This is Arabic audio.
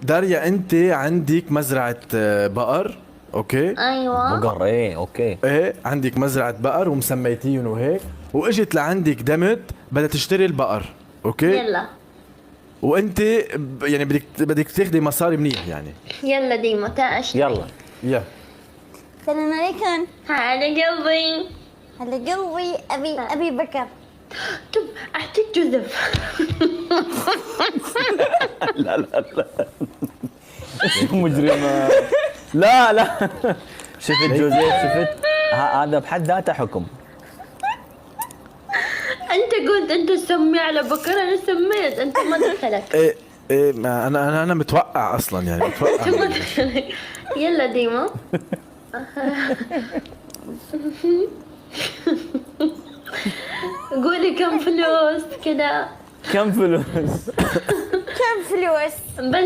داريا انت عندك مزرعة بقر، اوكي؟ ايوه. بقر، ايه اوكي. ايه عندك مزرعة بقر ومسميتيهم وهيك، واجت لعندك دمت بدها تشتري البقر، اوكي؟ يلا وانت يعني بدك تاخدي مصاري منيح يعني. يلا ديما تعال. يلا. يا السلام عليكم. على قلبي. هلا قلبي، ابي بكر. طب احتاج جزف. مجرمة. لا لا. شفت جوزيف؟ شفت؟ هذا بحد ذاته حكم. انت قلت انت تسمي على بكر، انا سميت، انت ما دخلك. ايه ايه ما انا متوقع اصلا يعني انت ما متوقع. دخلك. يلا ديما. قولي كم فلوس كده. كم فلوس؟ كم فلوس؟ بلا